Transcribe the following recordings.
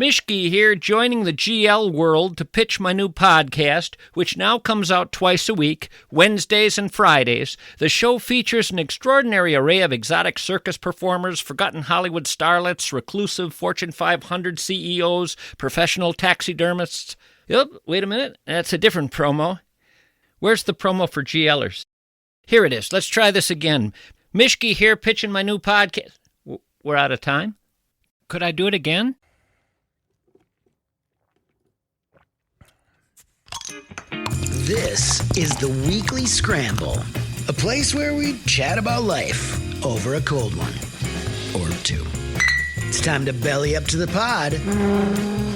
Mishki here, joining the GL world to pitch my new podcast, which now comes out twice a week, Wednesdays and Fridays. The show features an extraordinary array of exotic circus performers, forgotten Hollywood starlets, reclusive Fortune 500 CEOs, professional taxidermists. Yep, wait a minute, that's a different promo. Where's the promo for GLers? Here it is. Let's try this again. Mishki here, pitching my new podcast. We're out of time? Could I do it again? This is the Weekly Scramble, a place where we chat about life over a cold one or two. It's time to belly up to the pod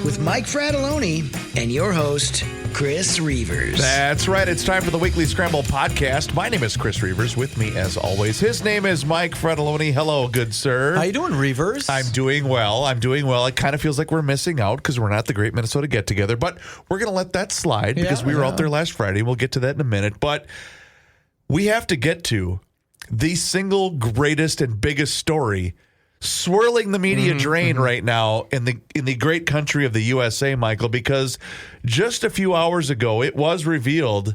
with Mike Fratelloni and your host, Chris Reuvers. That's right. It's time for the Weekly Scramble podcast. My name is Chris Reuvers. With me, as always, his name is Mike Fratelloni. Hello, good sir. How you doing, Reuvers? I'm doing well. It kind of feels like we're missing out because we're not at the Great Minnesota Get-Together, but we're going to let that slide because we were out there last Friday. We'll get to that in a minute, but we have to get to the single greatest and biggest story swirling the media drain right now in the great country of the USA, Michael, because just a few hours ago, it was revealed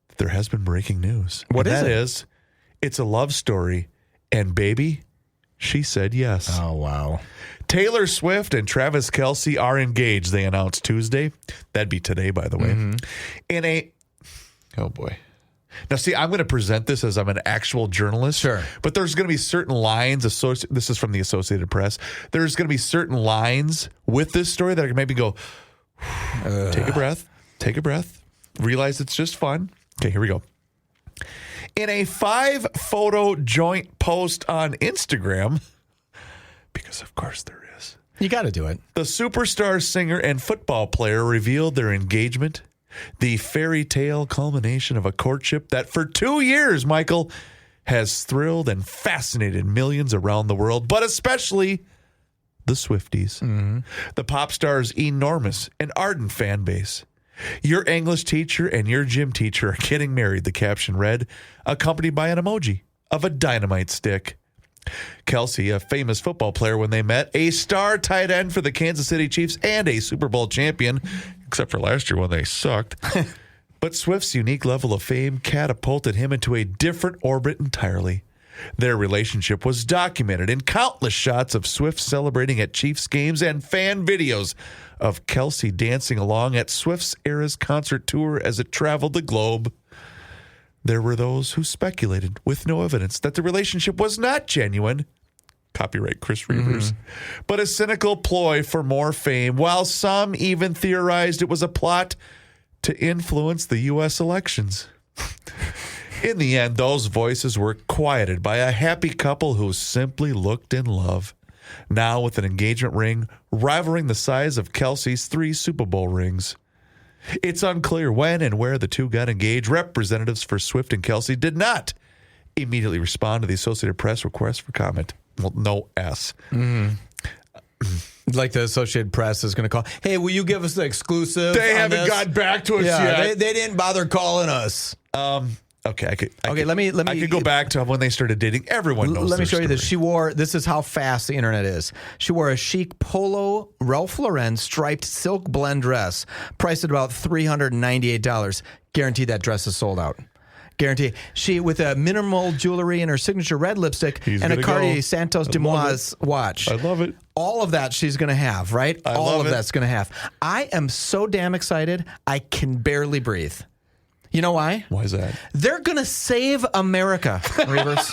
that there has been breaking news. What is it? That is, it's a love story, and baby, she said yes. Oh, wow. Taylor Swift and Travis Kelce are engaged, they announced Tuesday. That'd be today, by the way. Oh boy. Now, see, I'm going to present this as I'm an actual journalist. Sure. But there's going to be certain lines. This is from the Associated Press. There's going to be certain lines with this story that I can maybe go, take a breath, realize it's just fun. Okay, here we go. In a 5-photo joint post on Instagram, because of course there is. You got to do it. The superstar singer and football player revealed their engagement. The fairy tale culmination of a courtship that for 2 years, Michael, has thrilled and fascinated millions around the world, but especially the Swifties. The pop star's enormous and ardent fan base. Your English teacher and your gym teacher are getting married, the caption read, accompanied by an emoji of a dynamite stick. Kelce, a famous football player when they met, a star tight end for the Kansas City Chiefs and a Super Bowl champion, except for last year when they sucked. But Swift's unique level of fame catapulted him into a different orbit entirely. Their relationship was documented in countless shots of Swift celebrating at Chiefs games and fan videos of Kelce dancing along at Swift's era's concert tour as it traveled the globe. There were those who speculated, with no evidence, that the relationship was not genuine. Copyright Chris Reuvers. But a cynical ploy for more fame, while some even theorized it was a plot to influence the U.S. elections. In the end, those voices were quieted by a happy couple who simply looked in love. Now with an engagement ring rivaling the size of Kelce's 3 Super Bowl rings. It's unclear when and where the two got engaged. Representatives for Swift and Kelce did not immediately respond to the Associated Press request for comment. Well, no S. Like the Associated Press is going to call, hey, will you give us the exclusive? They haven't got back to us yet. They didn't bother calling us. Okay, I could go back to when they started dating. Everyone knows. Let me show story. you this. This is how fast the internet is. She wore a chic polo Ralph Lauren striped silk blend dress, priced at about $398. Guarantee that dress is sold out. Guarantee. She, with a minimal jewelry and her signature red lipstick and a Cartier Santos Demois watch. I love it. All of that she's going to have, right? All of that's going to have. I am so damn excited, I can barely breathe. You know why? Why is that? They're going to save America, Reuvers.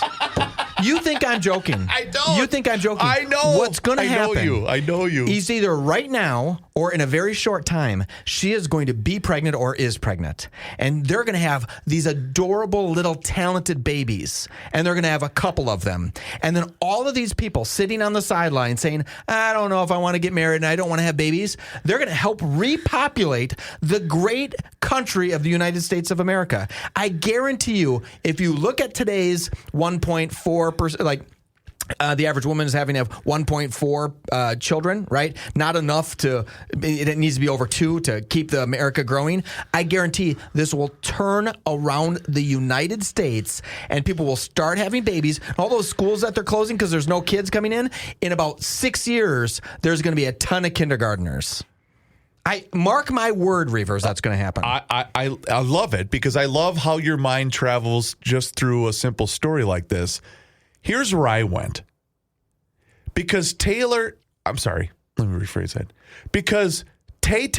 You think I'm joking. I don't. You think I'm joking. I know. What's going to happen? I know you. Is either right now or in a very short time, she is going to be pregnant or is pregnant. And they're going to have these adorable little talented babies. And they're going to have a couple of them. And then all of these people sitting on the sideline saying, I don't know if I want to get married and I don't want to have babies. They're going to help repopulate the great country of the United States of America. I guarantee you, if you look at today's 1.4%, like The average woman is having to have 1.4 children, right? Not enough it needs to be over 2 to keep the America growing. I guarantee this will turn around the United States and people will start having babies. All those schools that they're closing because there's no kids coming in about 6 years, there's going to be a ton of kindergartners. I mark my word, Reuvers, that's going to happen. I love it because I love how your mind travels just through a simple story like this. Here's where I went. Because let me rephrase that. Because Tay,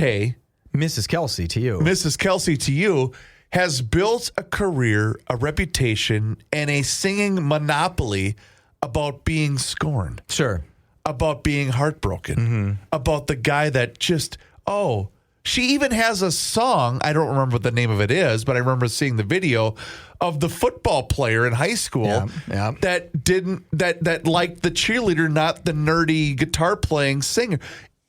Mrs. Kelce to you, has built a career, a reputation, and a singing monopoly about being scorned. Sure. About being heartbroken. About the guy that just, she even has a song. I don't remember what the name of it is, but I remember seeing the video of the football player in high school that liked the cheerleader, not the nerdy guitar playing singer.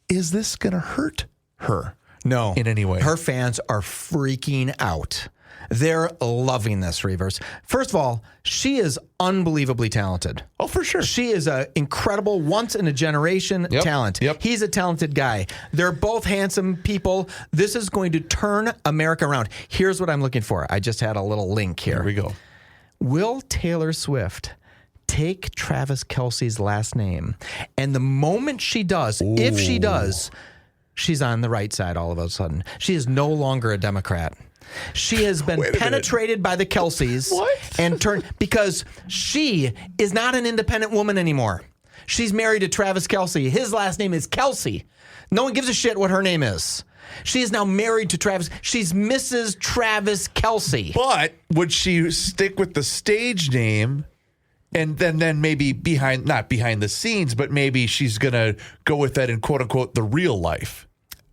Is this going to hurt her? No. In any way? Her fans are freaking out. They're loving this, Reuvers. First of all, she is unbelievably talented. Oh, for sure. She is an incredible once-in-a-generation talent. Yep. He's a talented guy. They're both handsome people. This is going to turn America around. Here's what I'm looking for. I just had a little link here. Here we go. Will Taylor Swift take Travis Kelce's last name? And the moment she does, if she does, she's on the right side all of a sudden. She is no longer a Democrat. She has been penetrated by the Kelces and turned because she is not an independent woman anymore. She's married to Travis Kelce. His last name is Kelce. No one gives a shit what her name is. She is now married to Travis. She's Mrs. Travis Kelce. But would she stick with the stage name? And then maybe not behind the scenes, but maybe she's going to go with that in quote unquote the real life.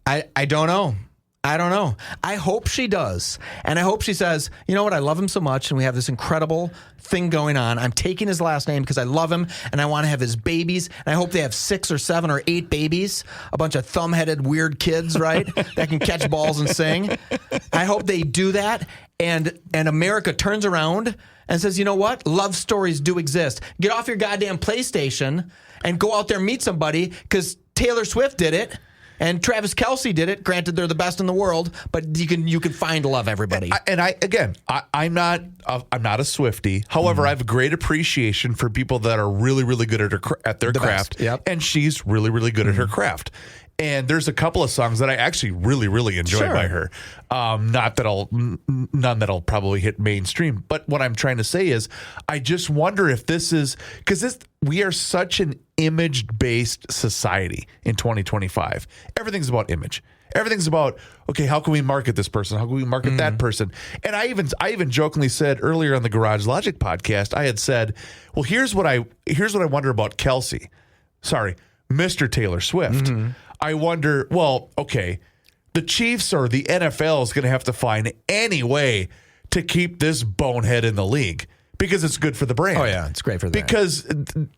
I don't know. I hope she does. And I hope she says, you know what? I love him so much. And we have this incredible thing going on. I'm taking his last name because I love him and I want to have his babies. And I hope they have 6 or 7 or 8 babies, a bunch of thumb-headed weird kids, right? That can catch balls and sing. I hope they do that. And America turns around and says, you know what? Love stories do exist. Get off your goddamn PlayStation and go out there and meet somebody because Taylor Swift did it. And Travis Kelce did it. Granted, they're the best in the world, but you can find love, everybody. I'm not a Swiftie. However, I have a great appreciation for people that are really, really good at their craft. Yep. And she's really, really good at her craft. And there's a couple of songs that I actually really, really enjoy by her. None that'll probably hit mainstream. But what I'm trying to say is, I just wonder if this is because we are such an image-based society in 2025. Everything's about image. Everything's about, okay, how can we market this person? How can we market that person? And I even jokingly said earlier on the Garage Logic podcast, I had said, well, here's what I wonder about Kelce. Sorry, Mr. Taylor Swift. I wonder, well, okay, the Chiefs or the NFL is going to have to find any way to keep this bonehead in the league because it's good for the brand. Oh, yeah, it's great for the brand. Because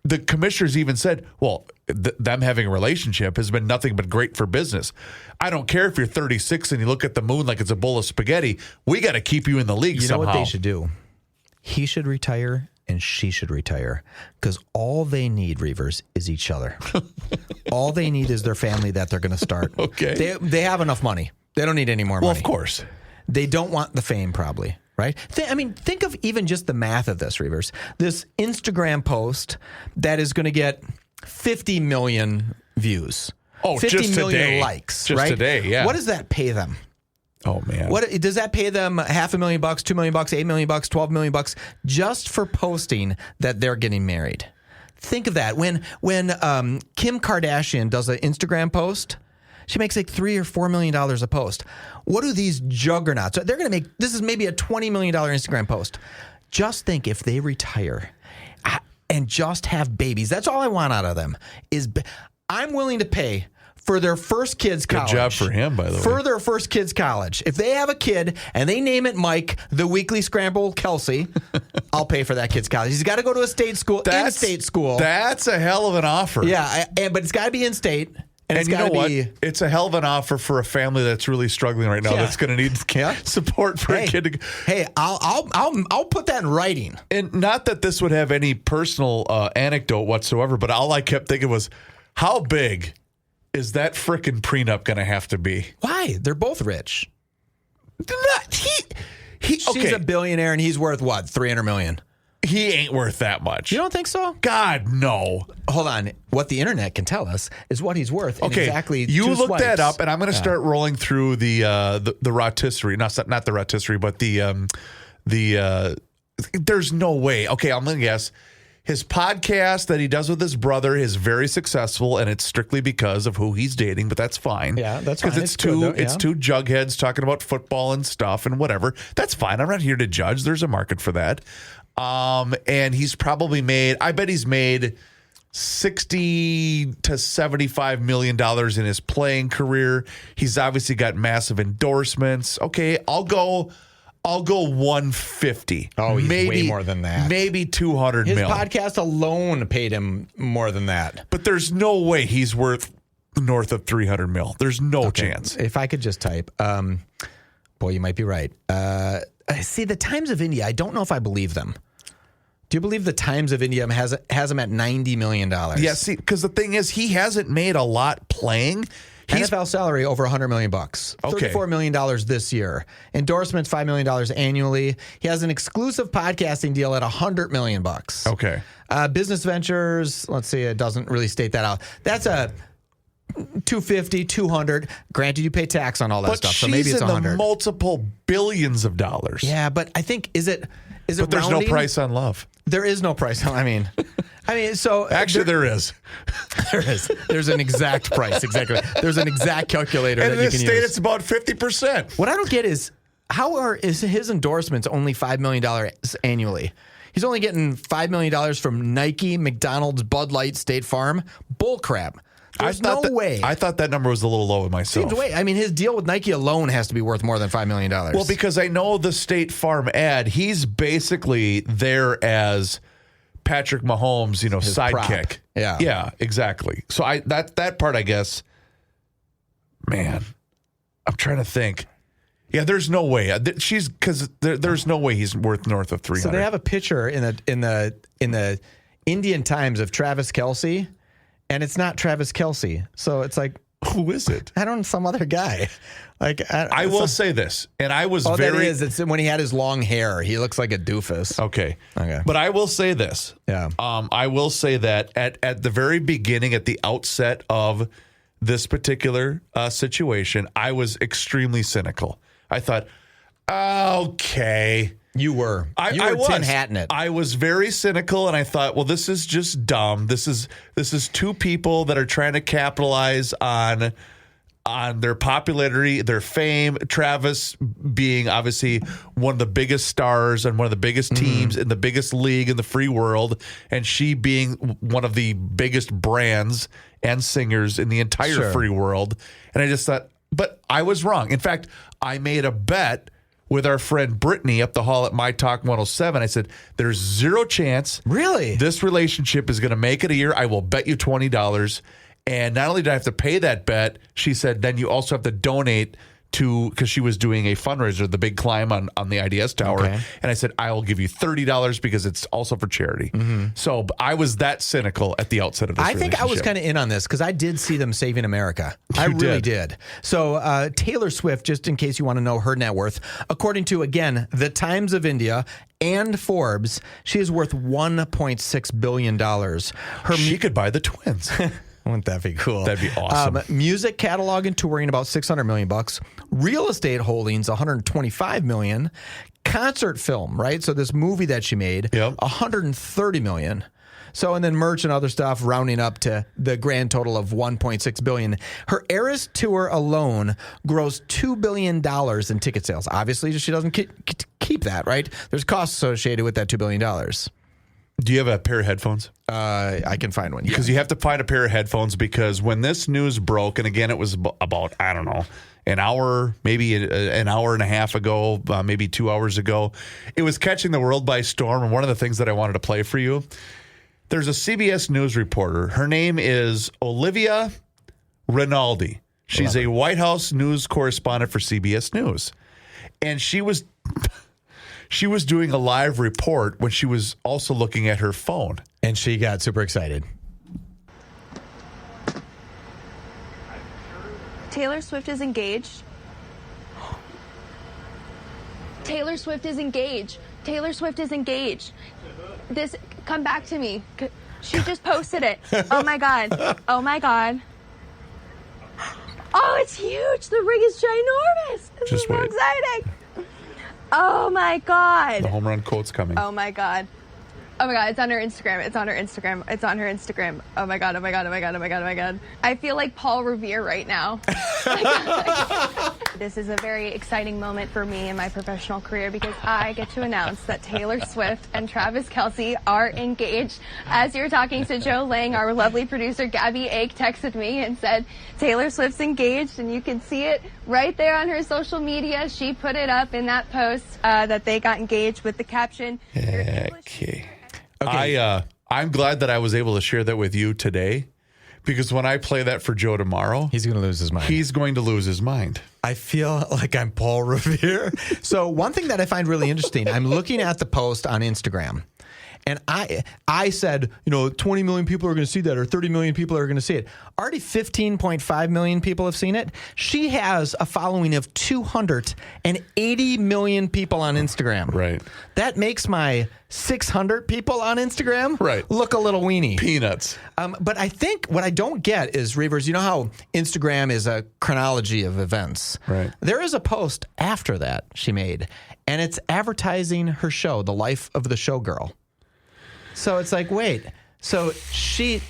the commissioners even said, well, them having a relationship has been nothing but great for business. I don't care if you're 36 and you look at the moon like it's a bowl of spaghetti. We got to keep you in the league somehow. You know what they should do? He should retire and she should retire because all they need, Reuvers, is each other. All they need is their family that they're going to start. Okay. They have enough money. They don't need any more money. Well, of course. They don't want the fame, probably, right? Think of even just the math of this, Reuvers. This Instagram post that is going to get 50 million views. Oh, 50 just million today. likes, just right? today, yeah. What does that pay them? Oh, man. What does that pay them? $500,000, $2 million, $8 million, $12 million just for posting that they're getting married? Think of that. When Kim Kardashian does an Instagram post, she makes like $3 or $4 million a post. What do these juggernauts? They're going to make. This is maybe a $20 million Instagram post. Just think if they retire and just have babies. That's all I want out of them. I'm willing to pay for their first kid's college. Good job for him, by the way. For their first kid's college. If they have a kid and they name it Mike, the weekly scramble Kelce, I'll pay for that kid's college. He's got to go to a state school, in-state school. That's a hell of an offer. Yeah, but it's got to be in-state. And it's you know gotta what? be. It's a hell of an offer for a family that's really struggling right now. Yeah. That's going to need support for a kid. Hey, I'll put that in writing. And not that this would have any personal anecdote whatsoever, but all I kept thinking was, how big is that frickin' prenup going to have to be? Why? They're both rich. She's She's a billionaire, and he's worth what? $300 million. He ain't worth that much. You don't think so? God, no. Hold on. What the internet can tell us is what he's worth. In exactly you two look swipes. that up, and I'm going to start rolling through the rotisserie. Not the rotisserie, but the. There's no way. Okay, I'm going to guess. His podcast that he does with his brother is very successful, and it's strictly because of who he's dating. But that's fine. Yeah, that's fine. Because it's two good, though, it's two jugheads talking about football and stuff and whatever. That's fine. I'm not here to judge. There's a market for that. And he's probably made. I bet he's made $60 to $75 million in his playing career. He's obviously got massive endorsements. Okay, I'll go 150. Oh, he's way more than that. Maybe 200 His million. podcast alone paid him more than that. But there's no way he's worth north of 300 mil. There's no chance. If I could just type, boy, you might be right. See, the Times of India, I don't know if I believe them. Do you believe the Times of India has him at $90 million? Yeah, see, because the thing is, he hasn't made a lot playing. NFL salary over $100 million. $34 million this year. Endorsements $5 million annually. He has an exclusive podcasting deal at $100 million. Okay. Business ventures. Let's see. It doesn't really state that out. That's a 250, 200. Granted, you pay tax on all that stuff, so maybe it's 100. The multiple billions of dollars. Yeah, but I think is it? But there's rounding? no price on love. There is no price. I mean, so actually there is. There is. There's an exact price. Exactly. There's an exact calculator and that you can use. in this state, it's about 50%. What I don't get is is his endorsements only $5 million annually? He's only getting $5 million from Nike, McDonald's, Bud Light, State Farm. Bull crap. There's no way. I thought that number was a little low with myself. Seems way. I mean, his deal with Nike alone has to be worth more than $5 million. Well, because I know the State Farm ad, he's basically there as Patrick Mahomes, his sidekick. Prop. Yeah. Yeah, exactly. So that part, I guess, man, I'm trying to think. Yeah, there's no way. There's no way he's worth north of 300. So they have a picture in the Indian Times of Travis Kelce. And it's not Travis Kelce. So it's like, who is it? I don't know, some other guy. Like I will say this, and I was that is, it's when he had his long hair. He looks like a doofus. Okay. But I will say this. Yeah. I will say that at the very beginning, at the outset of this particular situation, I was extremely cynical. I thought, okay. You were. I was tin hatting it. I was very cynical, and I thought, well, this is just dumb. This is two people that are trying to capitalize on their popularity, their fame. Travis being obviously one of the biggest stars and one of the biggest teams in the biggest league in the free world, and she being one of the biggest brands and singers in the entire free world. And I just thought, but I was wrong. In fact, I made a bet with our friend Brittany up the hall at My Talk 107. I said, there's zero chance really this relationship is going to make it a year. I will bet you $20. And not only did I have to pay that bet, she said, then you also have to donate to, because she was doing a fundraiser, the big climb on the IDS Tower. Okay. And I said, I will give you $30 because it's also for charity. So I was that cynical at the outset of this relationship. I think I was kind of in on this because I did see them saving America. I really did. So Taylor Swift, just in case you want to know her net worth, according to, again, the Times of India and Forbes, she is worth $1.6 billion. She could buy the twins. Wouldn't that be cool? That'd be awesome. Music catalog and touring about $600 million. Real estate holdings $125 million. Concert film, right? So this movie that she made, $130 million. So, and then merch and other stuff rounding up to the grand total of $1.6 billion. Her Eras tour alone grossed $2 billion in ticket sales. Obviously, she doesn't keep that, right? There's costs associated with that $2 billion. Do you have a pair of headphones? I can find one. Because you have to find a pair of headphones, because when this news broke, and again, it was about, I don't know, an hour, maybe an hour and a half ago, maybe 2 hours ago, it was catching the world by storm. And one of the things that I wanted to play for you, there's a CBS News reporter. Her name is Olivia Rinaldi. She's a White House news correspondent for CBS News. And she was doing a live report when she was also looking at her phone. And she got super excited. Taylor Swift is engaged. Taylor Swift is engaged. Taylor Swift is engaged. Come back to me. She just posted it. Oh my God. Oh my God. Oh, it's huge. The ring is ginormous. This is so exciting. Oh my God. The home run quote's coming. Oh my God. Oh my God, it's on her Instagram. It's on her Instagram. It's on her Instagram. Oh my God, oh my God, oh my God, oh my God, oh my God. I feel like Paul Revere right now. This is a very exciting moment for me in my professional career because I get to announce that Taylor Swift and Travis Kelce are engaged. As you're talking to Joe Lang, our lovely producer Gabby Ake texted me and said, Taylor Swift's engaged, and you can see it right there on her social media. She put it up in that post that they got engaged with the caption. Okay. I'm glad that I was able to share that with you today, because when I play that for Joe tomorrow, he's going to lose his mind. He's going to lose his mind. I feel like I'm Paul Revere. So one thing that I find really interesting, I'm looking at the post on Instagram, and I said, 20 million people are going to see that, or 30 million people are going to see it. Already 15.5 million people have seen it. She has a following of 280 million people on Instagram. Right. That makes my 600 people on Instagram look a little weenie. Peanuts. But I think what I don't get is, Reuvers, you know how Instagram is a chronology of events? Right. There is a post after that she made, and it's advertising her show, The Life of the Showgirl. So it's like, wait. So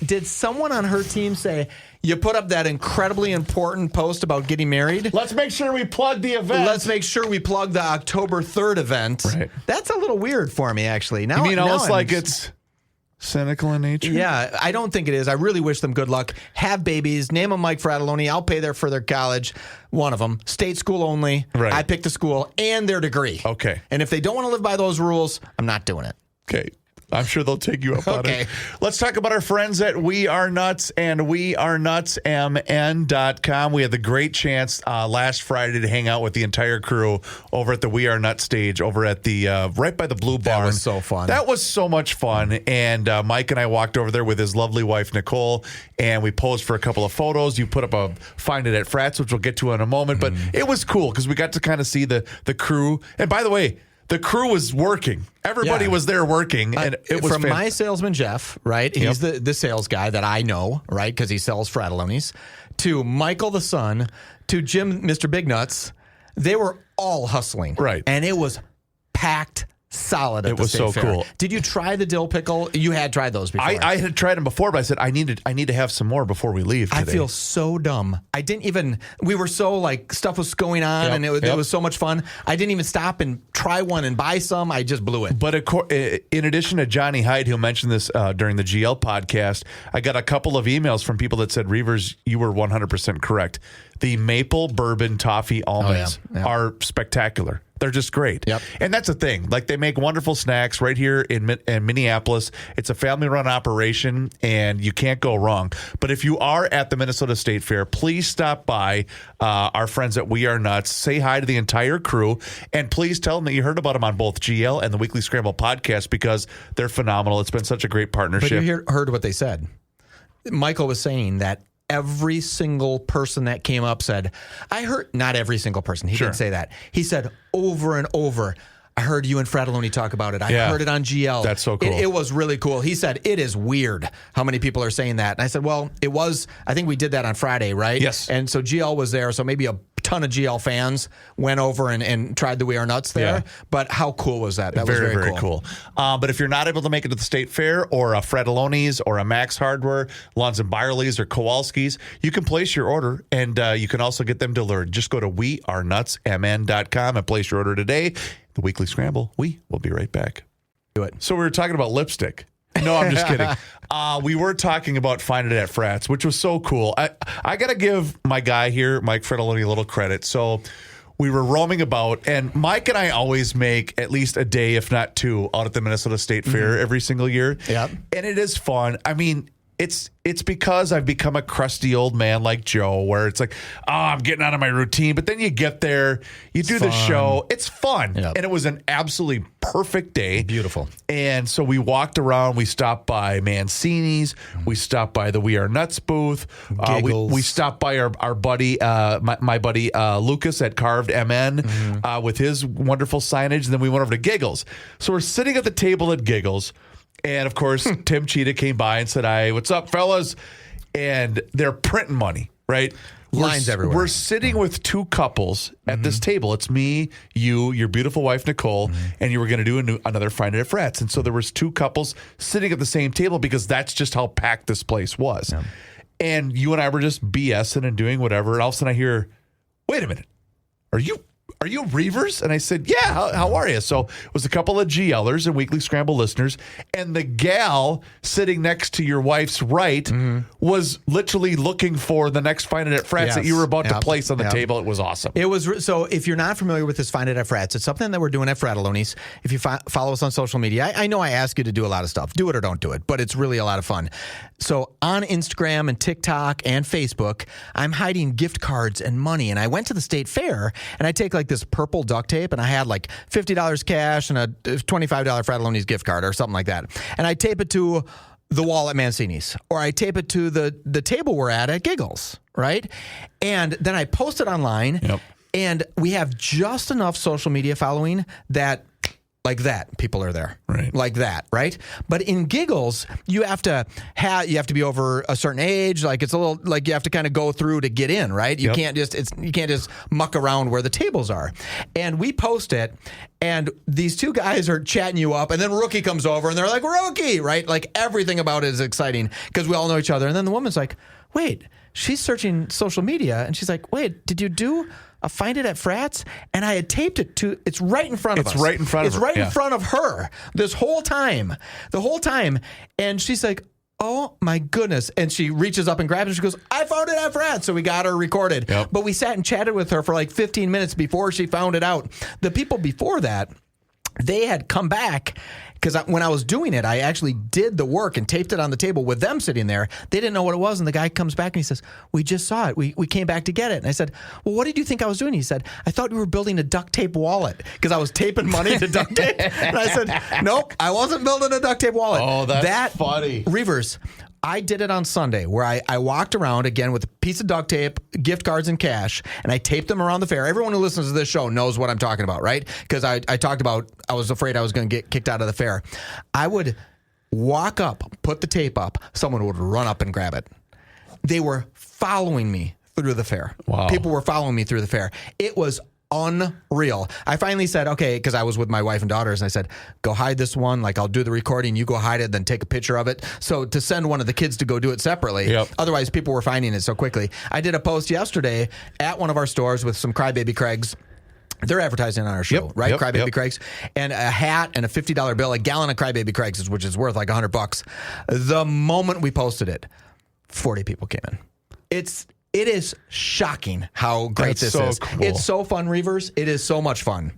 did someone on her team say, you put up that incredibly important post about getting married? Let's make sure we plug the event. Let's make sure we plug the October 3rd event. Right. That's a little weird for me, actually. Now, you mean almost like it's cynical in nature? Yeah, I don't think it is. I really wish them good luck. Have babies. Name them Mike Fratelloni. I'll pay for their college. One of them. State school only. Right. I picked the school and their degree. Okay. And if they don't want to live by those rules, I'm not doing it. Okay. I'm sure they'll take you up on it. Let's talk about our friends at We Are Nuts and wearenutsmn.com. We had the great chance last Friday to hang out with the entire crew over at the We Are Nuts stage over at the right by the Blue Barn. That was so fun. That was so much fun. And Mike and I walked over there with his lovely wife, Nicole, and we posed for a couple of photos. You put up a Find It at Frats, which we'll get to in a moment. But it was cool because we got to kind of see the crew. And by the way, the crew was working. Everybody was there working, and it was from my salesman Jeff, right? He's the sales guy that I know, right? Because he sells Fratallonis. To Michael the son, to Jim, Mr. Big Nuts, they were all hustling, right? And it was packed. Solid. It was so cool. Did you try the dill pickle? You had tried those before. I had tried them before, but I said I need to have some more before we leave today. I feel so dumb. I didn't even. We were so like stuff was going on, and it was so much fun. I didn't even stop and try one and buy some. I just blew it. But in addition to Johnny Hyde, who mentioned this during the GL podcast, I got a couple of emails from people that said, Reuvers, you were 100% correct. The maple bourbon toffee almonds are spectacular. They're just great. Yep. And that's the thing. Like, they make wonderful snacks right here in Minneapolis. It's a family-run operation, and you can't go wrong. But if you are at the Minnesota State Fair, please stop by our friends at We Are Nuts. Say hi to the entire crew, and please tell them that you heard about them on both GL and the Weekly Scramble podcast, because they're phenomenal. It's been such a great partnership. But you heard what they said. Michael was saying that every single person that came up said, I heard, not every single person. He didn't say that. He said over and over, I heard you and Fratelloni talk about it. I heard it on GL. That's so cool. It was really cool. He said, it is weird how many people are saying that. And I said, well, it was, I think we did that on Friday, right? Yes. And so GL was there. So maybe a ton of GL fans went over and tried the We Are Nuts there. Yeah. But how cool was that? That was very cool. But if you're not able to make it to the State Fair, or a Fratelloni's or a Max Hardware, Lons and Byerly's or Kowalski's, you can place your order, and you can also get them delivered. Just go to wearenutsmn.com and place your order today. The Weekly Scramble. We will be right back. Do it. So we were talking about lipstick. No, I'm just kidding. We were talking about Find It at Frats, which was so cool. I got to give my guy here, Mike Fratelloni, a little credit. So we were roaming about, and Mike and I always make at least a day, if not two, out at the Minnesota State Fair every single year. Yep. And it is fun. I mean, It's because I've become a crusty old man like Joe, where it's like, oh, I'm getting out of my routine. But then you get there, you do the show. It's fun. Yep. And it was an absolutely perfect day. Beautiful. And so we walked around. We stopped by Mancini's. We stopped by the We Are Nuts booth. We stopped by our buddy, my buddy Lucas at Carved MN with his wonderful signage. And then we went over to Giggles. So we're sitting at the table at Giggles. And, of course, Tim Cheetah came by and said, "Hey, what's up, fellas?" And they're printing money, right? Lines everywhere. We're sitting with two couples at this table. It's me, you, your beautiful wife, Nicole, and you were going to do another Find It at Frats. And so there was two couples sitting at the same table because that's just how packed this place was. Yeah. And you and I were just BSing and doing whatever. And all of a sudden I hear, "Wait a minute. Are you Reuvers?" And I said, "Yeah, how are you?" So it was a couple of GLers and Weekly Scramble listeners. And the gal sitting next to your wife's right was literally looking for the next Find It at Frats that you were about to place on the table. It was awesome. It was. So if you're not familiar with this Find It at Frats, it's something that we're doing at Fratelloni's. If you follow us on social media, I know I ask you to do a lot of stuff. Do it or don't do it, but it's really a lot of fun. So on Instagram and TikTok and Facebook, I'm hiding gift cards and money. And I went to the state fair and I take like this purple duct tape and I had like $50 cash and a $25 Fratelloni's gift card or something like that. And I tape it to the wall at Mancini's, or I tape it to the table we're at Giggles, right? And then I post it online. And we have just enough social media following that like that people are there, right? Like that, right? But in Giggles, you have to be over a certain age. Like it's a little like you have to kind of go through to get in, right? You can't just muck around where the tables are. And we post it, and these two guys are chatting you up, and then Rookie comes over, and they're like, "Rookie," right? Like everything about it is exciting because we all know each other. And then the woman's like, "Wait." She's searching social media, and she's like, "Wait, did you do a Find It at Frats?" And I had taped it to, it's right in front of us. It's right in front of her. It's right in front of her the whole time. And she's like, "Oh my goodness." And she reaches up and grabs it. She goes, "I found it at Frats." So we got her recorded. But we sat and chatted with her for like 15 minutes before she found it out. The people before that, they had come back because when I was doing it, I actually did the work and taped it on the table with them sitting there. They didn't know what it was. And the guy comes back and he says, "We just saw it. We came back to get it." And I said, "Well, what did you think I was doing?" He said, "I thought we were building a duct tape wallet," because I was taping money to duct tape. And I said, "Nope, I wasn't building a duct tape wallet." Oh, that's funny. Reuvers, I did it on Sunday where I walked around again with a piece of duct tape, gift cards, and cash, and I taped them around the fair. Everyone who listens to this show knows what I'm talking about, right? Because I talked about I was afraid I was going to get kicked out of the fair. I would walk up, put the tape up, someone would run up and grab it. They were following me through the fair. Wow. People were following me through the fair. It was unreal. I finally said, okay, because I was with my wife and daughters, and I said, "Go hide this one. Like, I'll do the recording. You go hide it, then take a picture of it." So to send one of the kids to go do it separately. Otherwise, people were finding it so quickly. I did a post yesterday at one of our stores with some Crybaby Craigs. They're advertising on our show, right? Crybaby Craigs. And a hat and a $50 bill, a gallon of Crybaby Craigs, which is worth like $100. The moment we posted it, 40 people came in. It is shocking how great this is. Cool. It's so fun, Reuvers. It is so much fun.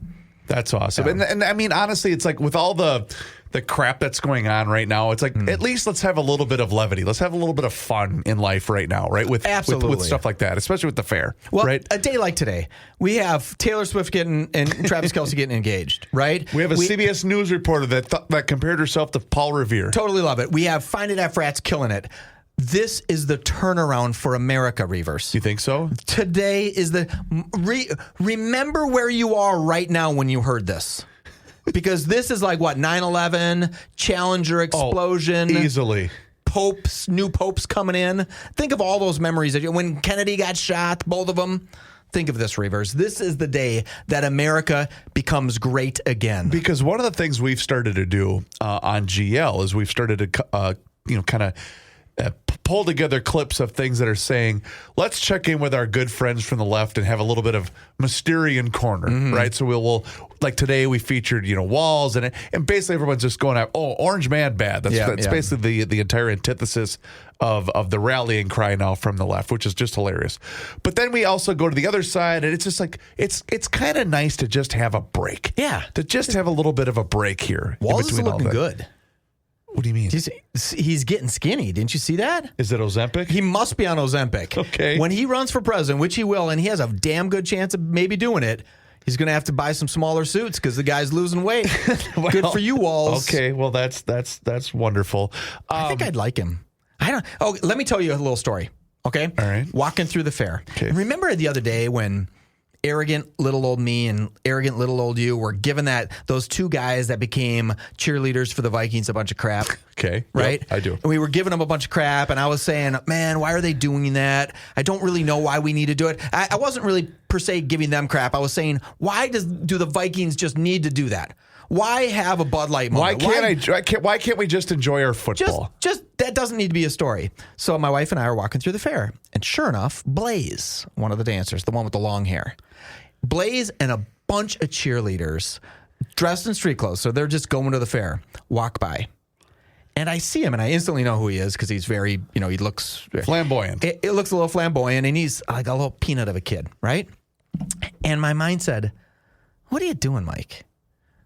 That's awesome. And I mean, honestly, it's like with all the crap that's going on right now, it's like at least let's have a little bit of levity. Let's have a little bit of fun in life right now, right? With stuff like that, especially with the fair. Well, right? A day like today, we have Taylor Swift and Travis Kelce getting engaged, right? We have a CBS News reporter that compared herself to Paul Revere. Totally love it. We have Find It at Frats killing it. This is the turnaround for America, Reuvers. You think so? Today is remember where you are right now when you heard this. Because this is like, what, 9/11, Challenger explosion. Easily. New popes coming in. Think of all those memories. When Kennedy got shot, both of them. Think of this, Reuvers. This is the day that America becomes great again. Because one of the things we've started to do on GL is we've started to, kind of pull together clips of things that are saying, let's check in with our good friends from the left and have a little bit of Mysterian corner, right? So we'll like today we featured, Walls and basically everyone's just going out, Orange Man bad. That's basically the entire antithesis of the rallying cry now from the left, which is just hilarious. But then we also go to the other side, and it's just like it's kind of nice to just have a break. Yeah, to just have a little bit of a break here. Walls is looking good. What do you mean? He's getting skinny. Didn't you see that? Is it Ozempic? He must be on Ozempic. Okay. When he runs for president, which he will, and he has a damn good chance of maybe doing it, he's going to have to buy some smaller suits because the guy's losing weight. Well, good for you, Walls. Okay, well that's wonderful. I think I'd like him. Let me tell you a little story. Okay. All right. Walking through the fair. Okay. Remember the other day when arrogant little old me and arrogant little old you were giving those two guys that became cheerleaders for the Vikings a bunch of crap. Okay. Right? Yep, I do. And we were giving them a bunch of crap, and I was saying, man, why are they doing that? I don't really know why we need to do it. I wasn't really per se giving them crap. I was saying, why do the Vikings just need to do that? Why have a Bud Light moment? Why can't we just enjoy our football? Just that doesn't need to be a story. So my wife and I are walking through the fair, and sure enough, Blaze, one of the dancers, the one with the long hair, Blaze and a bunch of cheerleaders dressed in street clothes, so they're just going to the fair, walk by. And I see him, and I instantly know who he is because he's very, he looks flamboyant. It looks a little flamboyant, and he's like a little peanut of a kid, right? And my mind said, what are you doing, Mike?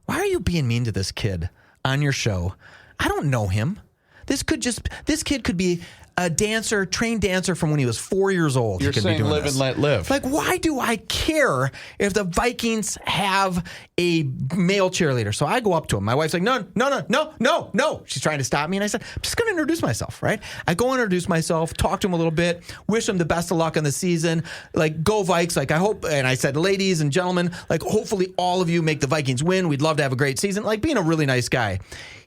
Why are you being mean to this kid on your show? I don't know him. This kid could be a trained dancer from when he was 4 years old. You're saying live and let live. Like, why do I care if the Vikings have a male cheerleader? So I go up to him. My wife's like, no. She's trying to stop me. And I said, I'm just going to introduce myself, right? I go introduce myself, talk to him a little bit, wish him the best of luck on the season. Like, go Vikes. Like, I hope, and I said, ladies and gentlemen, like, hopefully all of you make the Vikings win. We'd love to have a great season. Like, being a really nice guy.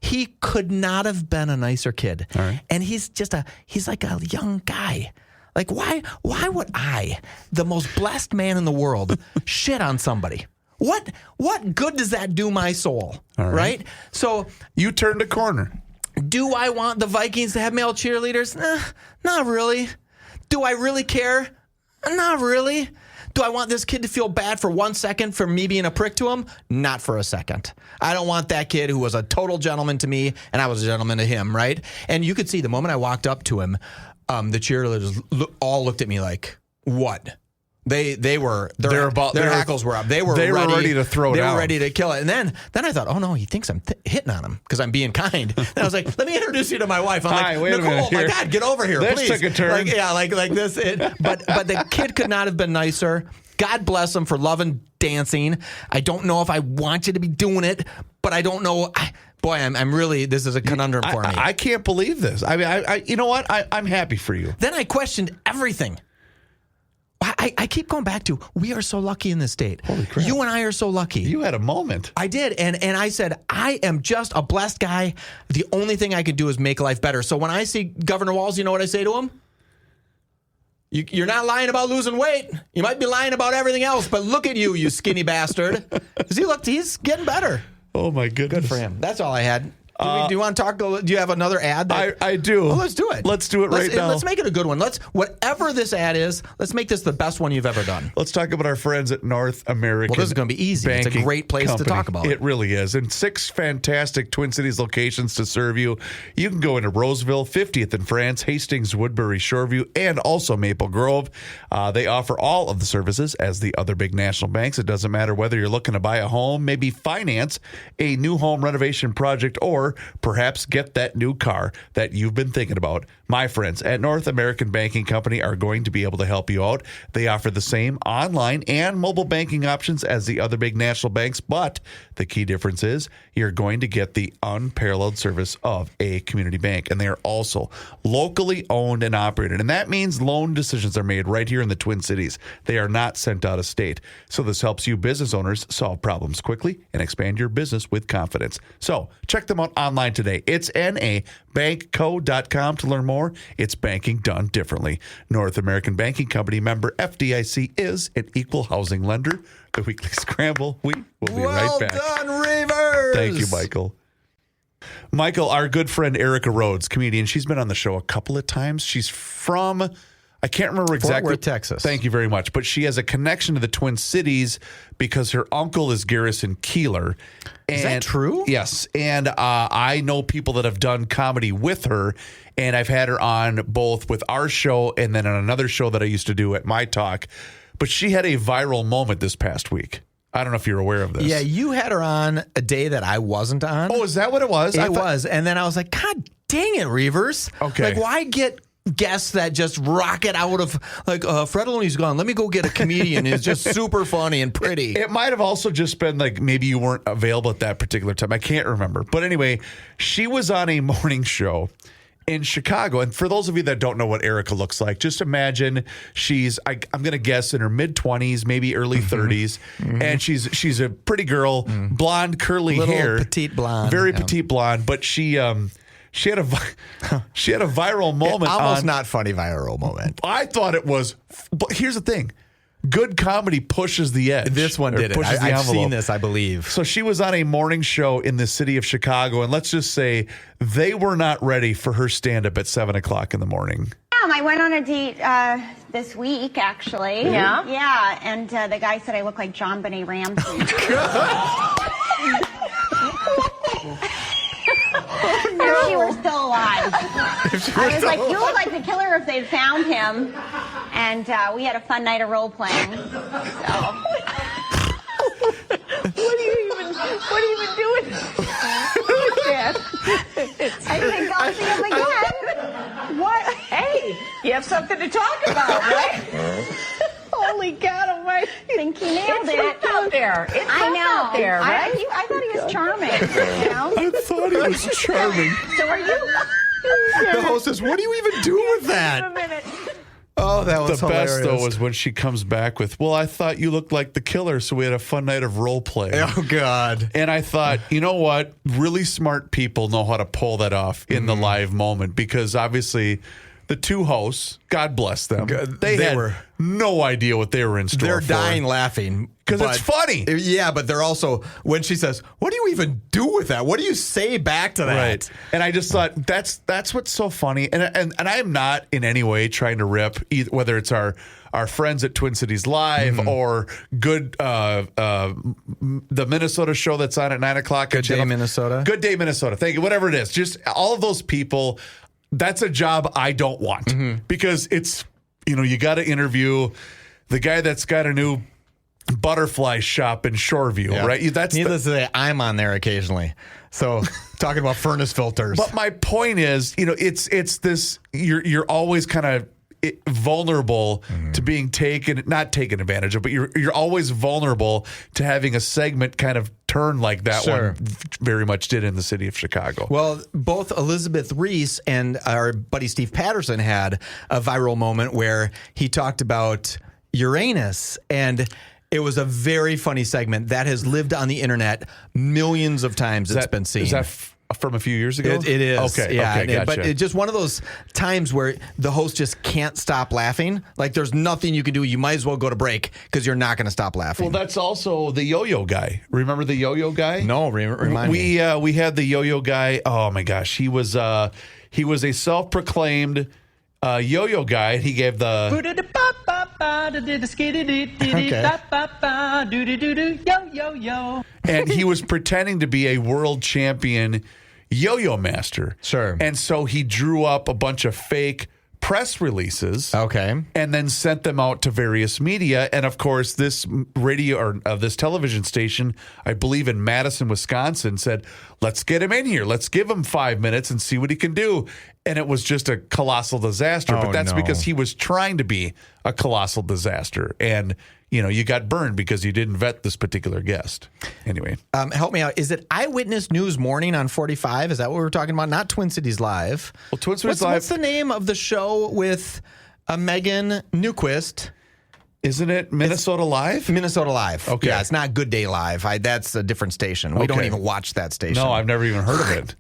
He could not have been a nicer kid. All right. And he's like a young guy. Like, why would I, the most blessed man in the world, shit on somebody? What good does that do my soul? All right. So you turned a corner. Do I want the Vikings to have male cheerleaders? Not really. Do I really care? Not really. Do I want this kid to feel bad for 1 second for me being a prick to him? Not for a second. I don't want that kid who was a total gentleman to me, and I was a gentleman to him, right? And you could see the moment I walked up to him, the cheerleaders all looked at me like, what? Their hackles were up. They were ready to throw down. They were ready to kill it. And then I thought, oh no, he thinks I'm hitting on him because I'm being kind. Then I was like, let me introduce you to my wife. I'm Hi, like, wait a Nicole, minute my here. God, get over here, This please. took a turn. Like this. But the kid could not have been nicer. God bless him for loving dancing. I don't know if I want you to be doing it, but I don't know. I'm really, this is a conundrum for me. I can't believe this. I mean, you know what? I'm happy for you. Then I questioned everything. I keep going back to, we are so lucky in this state. Holy crap. You and I are so lucky. You had a moment. I did. And I said, I am just a blessed guy. The only thing I can do is make life better. So when I see Governor Walz, you know what I say to him? You're not lying about losing weight. You might be lying about everything else, but look at you skinny bastard. Because he's getting better. Oh, my goodness. Good for him. That's all I had. Do you want to talk? Do you have another ad? I do. Well, let's do it. Let's do it right now. Let's make it a good one. Whatever this ad is, let's make this the best one you've ever done. Let's talk about our friends at North American. Well, this is going to be easy. It's a great place to talk about it. It really is. And 6 fantastic Twin Cities locations to serve you. You can go into Roseville, 50th in France, Hastings, Woodbury, Shoreview, and also Maple Grove. They offer all of the services as the other big national banks. It doesn't matter whether you're looking to buy a home, maybe finance a new home renovation project, or perhaps get that new car that you've been thinking about. My friends at North American Banking Company are going to be able to help you out. They offer the same online and mobile banking options as the other big national banks, but the key difference is you're going to get the unparalleled service of a community bank, and they are also locally owned and operated, and that means loan decisions are made right here in the Twin Cities. They are not sent out of state, so this helps you business owners solve problems quickly and expand your business with confidence. So check them out online today. It's nabankco.com to learn more. It's banking done differently. North American Banking Company, member FDIC, is an equal housing lender. The Weekly Scramble. We will be right back. Well done, Reuvers. Thank you, Michael. Michael, our good friend Erica Rhodes, comedian, she's been on the show a couple of times. She's from, I can't remember exactly. Fort Worth, Texas. Thank you very much. But she has a connection to the Twin Cities because her uncle is Garrison Keillor. Is that true? Yes. And I know people that have done comedy with her, and I've had her on both with our show and then on another show that I used to do at My Talk. But she had a viral moment this past week. I don't know if you're aware of this. Yeah, you had her on a day that I wasn't on. Oh, is that what it was? It was. And then I was like, God dang it, Reuvers. Okay. Like, why get guests that just rocket out of, like, Fred Aloni's gone. Let me go get a comedian who's just super funny and pretty. It might have also just been like maybe you weren't available at that particular time. I can't remember. But anyway, she was on a morning show in Chicago. And for those of you that don't know what Erica looks like, just imagine I'm going to guess in her mid-20s, maybe early 30s. And she's a pretty girl, blonde, curly Little hair. petite blonde. Very petite blonde. But she had a viral moment. Almost not funny viral moment. I thought it was. But here's the thing. Good comedy pushes the edge. This one did it. I've seen this, I believe. So she was on a morning show in the city of Chicago, and let's just say they were not ready for her stand-up at 7 o'clock in the morning. I went on a date this week, actually. Yeah? Yeah, and the guy said I look like John Benet Ramsey. If she were still alive. I was like, you look like the killer if they'd found him. And we had a fun night of role playing. So. What do you even do with that? I think I'll see him again. What? Hey, you have something to talk about, right? Holy God almighty. I think he nailed it. It's out there. It's I know. out there, right? I thought he was charming. You know? I thought he was charming. So are you? The host says, what do you even do with that? A minute. Oh, that was The hilarious. best, though, was when she comes back with, well, I thought you looked like the killer, so we had a fun night of role play. Oh, God. And I thought, you know what? Really smart people know how to pull that off in the live moment because obviously the two hosts, God bless them, they had no idea what they were in store They're for. dying laughing. Because it's funny. Yeah, but they're also, when she says, what do you even do with that? What do you say back to that? Right. And I just thought that's what's so funny. And I am not in any way trying to rip either, whether it's our friends at Twin Cities Live or the Minnesota show that's on at 9 o'clock. Good Day Minnesota. Good Day Minnesota. Thank you. Whatever it is. Just all of those people, that's a job I don't want because it's, you got to interview the guy that's got a new butterfly shop in Shoreview, right? Needless to say, I'm on there occasionally. So talking about furnace filters. But my point is, it's this. You're always kind of vulnerable to being not taken advantage of, but you're always vulnerable to having a segment kind of turn like that one very much did in the city of Chicago. Well, both Elizabeth Reese and our buddy Steve Patterson had a viral moment where he talked about Uranus, and it was a very funny segment that has lived on the internet millions of times. It's been seen. Is that from a few years ago? It is. Okay. Yeah. Okay. Gotcha. But it's just one of those times where the host just can't stop laughing. Like there's nothing you can do. You might as well go to break because you're not going to stop laughing. Well, that's also the yo-yo guy. Remember the yo-yo guy? No, remind me. We had the yo-yo guy. Oh my gosh, he was a self-proclaimed yo-yo guy. He gave the and he was pretending to be a world champion yo-yo master. Sure. And so he drew up a bunch of fake press releases. Okay. And then sent them out to various media. And of course, this radio or this television station, I believe in Madison, Wisconsin, said, let's get him in here. Let's give him 5 minutes and see what he can do. And it was just a colossal disaster. But that's because he was trying to be a colossal disaster. And, you got burned because you didn't vet this particular guest. Anyway. Help me out. Is it Eyewitness News Morning on 45? Is that what we're talking about? Not Twin Cities Live. Well, Twin Cities Live. What's the name of the show with Megan Newquist? Isn't it Minnesota Live? Minnesota Live. Okay. Yeah, it's not Good Day Live. That's a different station. We don't even watch that station. No, I've never even heard of it.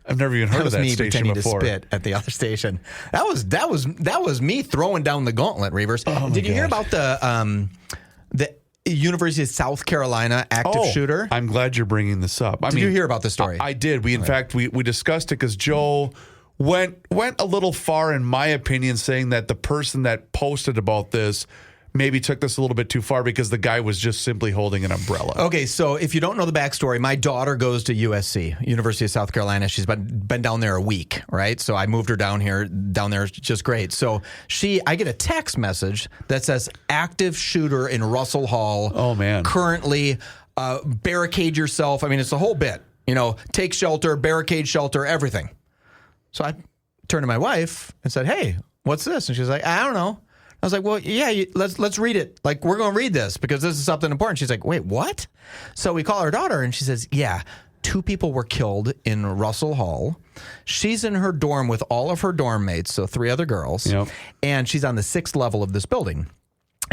I've never even heard of that me station pretending before. to spit at the other station. That was me throwing down the gauntlet, Reuvers. Did you hear about the University of South Carolina active shooter? I'm glad you're bringing this up. Did you hear about this story? I did. In fact, we discussed it because Joe went a little far, in my opinion, saying that the person that posted about this maybe took this a little bit too far because the guy was just simply holding an umbrella. Okay, so if you don't know the backstory, my daughter goes to USC, University of South Carolina. She's been down there a week, right? So I moved her down there, just great. So I get a text message that says active shooter in Russell Hall. Oh, man. Currently, barricade yourself. I mean, it's the whole bit. Take shelter, barricade shelter, everything. So I turned to my wife and said, hey, what's this? And she's like, I don't know. I was like, well, yeah, let's read it. Like, we're going to read this because this is something important. She's like, wait, what? So we call our daughter and she says, yeah, 2 people were killed in Russell Hall. She's in her dorm with all of her dorm mates, so 3 other girls. Yep. And she's on the 6th level of this building.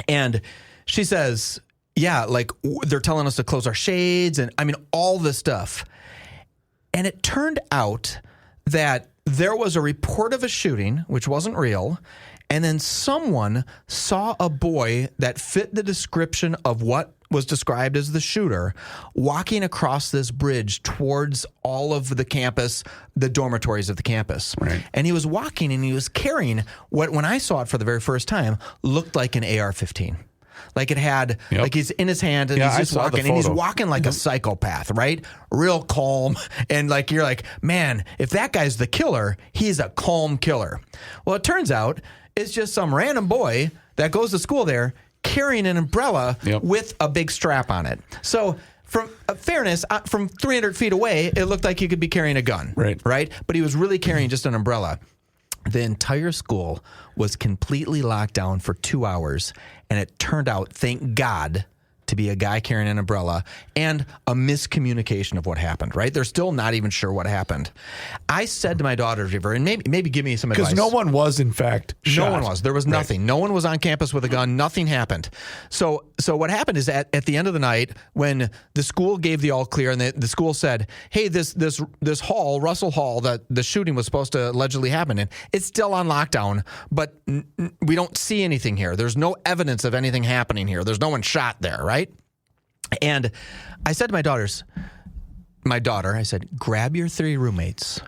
And she says, yeah, like they're telling us to close our shades and I mean, all this stuff. And it turned out that there was a report of a shooting, which wasn't real. And then someone saw a boy that fit the description of what was described as the shooter walking across this bridge towards all of the campus, the dormitories of the campus. Right. And he was walking and he was carrying what, when I saw it for the very first time, looked like an AR-15. Like it had, like he's in his hand and he's just walking and he's walking like a psychopath, right? Real calm. And like, you're like, man, if that guy's the killer, he's a calm killer. Well, it turns out it's just some random boy that goes to school there carrying an umbrella with a big strap on it. So from fairness, from 300 feet away, it looked like he could be carrying a gun. Right. But he was really carrying just an umbrella. The entire school was completely locked down for 2 hours, and it turned out, thank God, to be a guy carrying an umbrella and a miscommunication of what happened, right? They're still not even sure what happened. I said to my daughter, River, and maybe give me some advice. Because no one was, in fact, shot. No one was. There was nothing. Right. No one was on campus with a gun. Nothing happened. So what happened is at the end of the night, when the school gave the all clear and the school said, hey, this hall, Russell Hall, that the shooting was supposed to allegedly happen in, it's still on lockdown, but we don't see anything here. There's no evidence of anything happening here. There's no one shot there, right? And I said to my daughter, I said, grab your 3 roommates,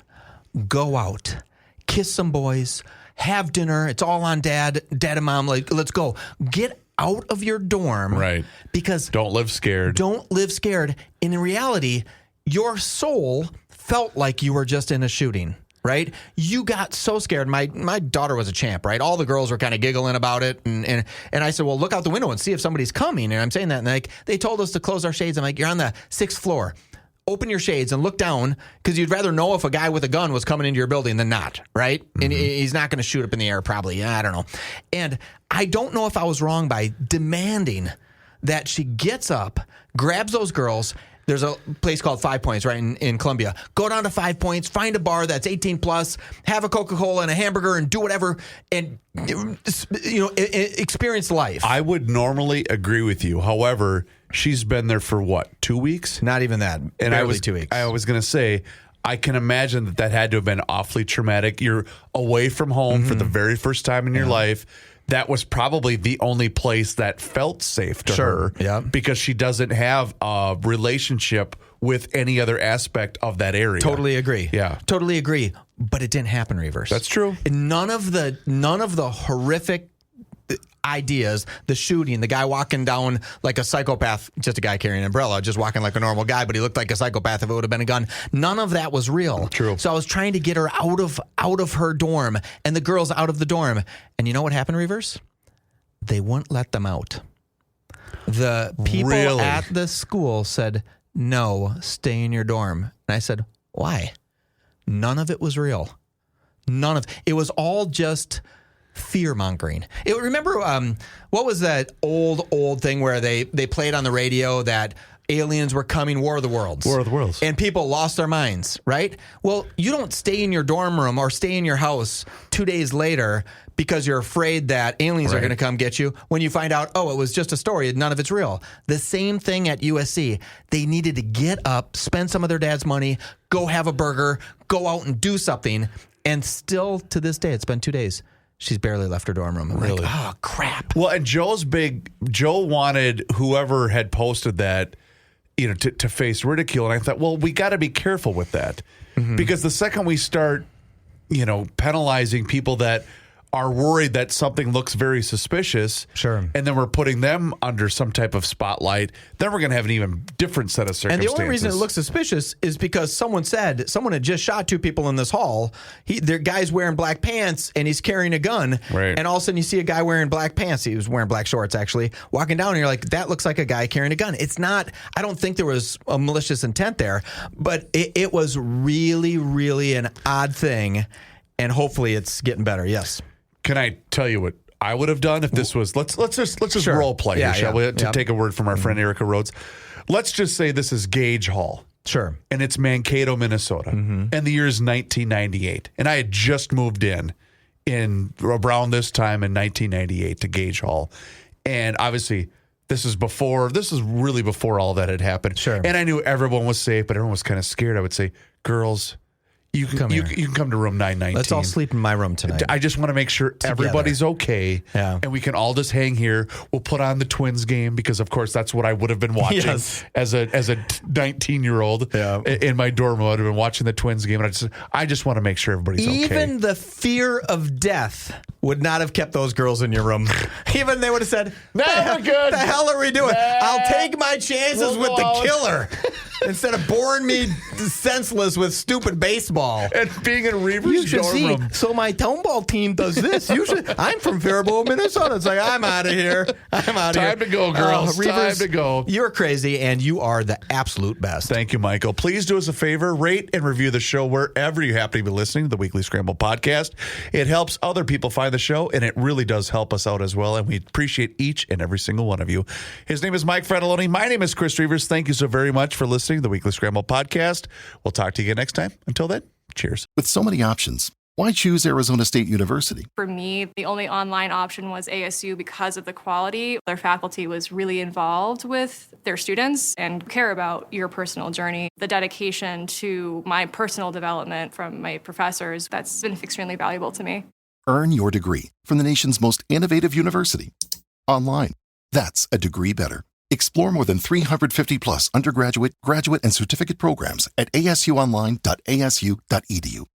go out, kiss some boys, have dinner. It's all on dad and mom. Like, let's go. Get out of your dorm. Right. Because don't live scared. Don't live scared. And in reality, your soul felt like you were just in a shooting. Right? You got so scared. My daughter was a champ, right? All the girls were kind of giggling about it. And I said, well, look out the window and see if somebody's coming. And I'm saying that. And like, they told us to close our shades. I'm like, you're on the 6th floor. Open your shades and look down because you'd rather know if a guy with a gun was coming into your building than not. Right? Mm-hmm. And he's not going to shoot up in the air probably. I don't know. And I don't know if I was wrong by demanding that she gets up, grabs those girls. There's a place called 5 Points right in Columbia. Go down to 5 Points, find a bar that's 18 plus, have a Coca-Cola and a hamburger and do whatever and, experience life. I would normally agree with you. However, she's been there for what, 2 weeks? Not even that. And barely 2 weeks. I was going to say, I can imagine that had to have been awfully traumatic. You're away from home for the very first time in your life. That was probably the only place that felt safe to her because she doesn't have a relationship with any other aspect of that area. Totally agree. Yeah. Totally agree. But it didn't happen, Reuvers. That's true. None of the horrific ideas, the shooting, the guy walking down like a psychopath, just a guy carrying an umbrella, just walking like a normal guy, but he looked like a psychopath if it would have been a gun. None of that was real. True. So I was trying to get her out of her dorm and the girls out of the dorm. And you know what happened, Reuvers? They wouldn't let them out. The people at the school said, no, stay in your dorm. And I said, why? None of it was real. It was all just fear-mongering. Remember, what was that old thing where they played on the radio that aliens were coming, War of the Worlds? War of the Worlds. And people lost their minds, right? Well, you don't stay in your dorm room or stay in your house 2 days later because you're afraid that aliens are going to come get you when you find out, oh, it was just a story, none of it's real. The same thing at USC. They needed to get up, spend some of their dad's money, go have a burger, go out and do something. And still to this day, it's been 2 days. She's barely left her dorm room. I'm like, oh, crap. Well, and Joe wanted whoever had posted that, to face ridicule. And I thought, well, we got to be careful with that because the second we start, penalizing people that are worried that something looks very suspicious. Sure. And then we're putting them under some type of spotlight. Then we're going to have an even different set of circumstances. And the only reason it looks suspicious is because someone had just shot 2 people in this hall. The guy's wearing black pants and he's carrying a gun. Right. And all of a sudden you see a guy wearing black pants. He was wearing black shorts, actually, walking down, and you're like, that looks like a guy carrying a gun. It's not, I don't think there was a malicious intent there, but it was really, really an odd thing. And hopefully it's getting better. Yes. Can I tell you what I would have done if this was? Let's just Sure. role play here, shall we? To Yep. take a word from our friend Erica Rhodes. Let's just say this is Gage Hall. Sure. And it's Mankato, Minnesota. And the year is 1998. And I had just moved in around this time in 1998 to Gage Hall. And obviously, this is really before all that had happened. Sure. And I knew everyone was safe, but everyone was kind of scared. I would say, girls, you can come to room 919. Let's all sleep in my room tonight. I just want to make sure everybody's okay. Yeah. And we can all just hang here. We'll put on the Twins game because, of course, that's what I would have been watching Yes. as a 19-year-old in my dorm. I would have been watching the Twins game. And I just want to make sure everybody's okay. Even the fear of death would not have kept those girls in your room. Even they would have said, No, we're good. The hell are we doing? Nah. I'll take my chances We'll with go the out." killer instead of boring me senseless with stupid baseball. And being in You Reuvers should dorm see. room. So my town ball team does this. I'm from Faribault, Minnesota. It's like, I'm out of here. Time to go, girls. Time to go. You're crazy, and you are the absolute best. Thank you, Michael. Please do us a favor, rate and review the show wherever you happen to be listening to the Weekly Scramble podcast. It helps other people find the show, and it really does help us out as well, and we appreciate each and every single one of you. His name is Mike Fratelloni. My name is Chris Reuvers. Thank you so very much for listening to the Weekly Scramble podcast. We'll talk to you again next time. Until then, cheers. With so many options, why choose Arizona State University? For me, the only online option was ASU because of the quality. Their faculty was really involved with their students and care about your personal journey. The dedication to my personal development from my professors, that's been extremely valuable to me. Earn your degree from the nation's most innovative university. Online. That's a degree better. Explore more than 350 plus undergraduate, graduate, and certificate programs at asuonline.asu.edu.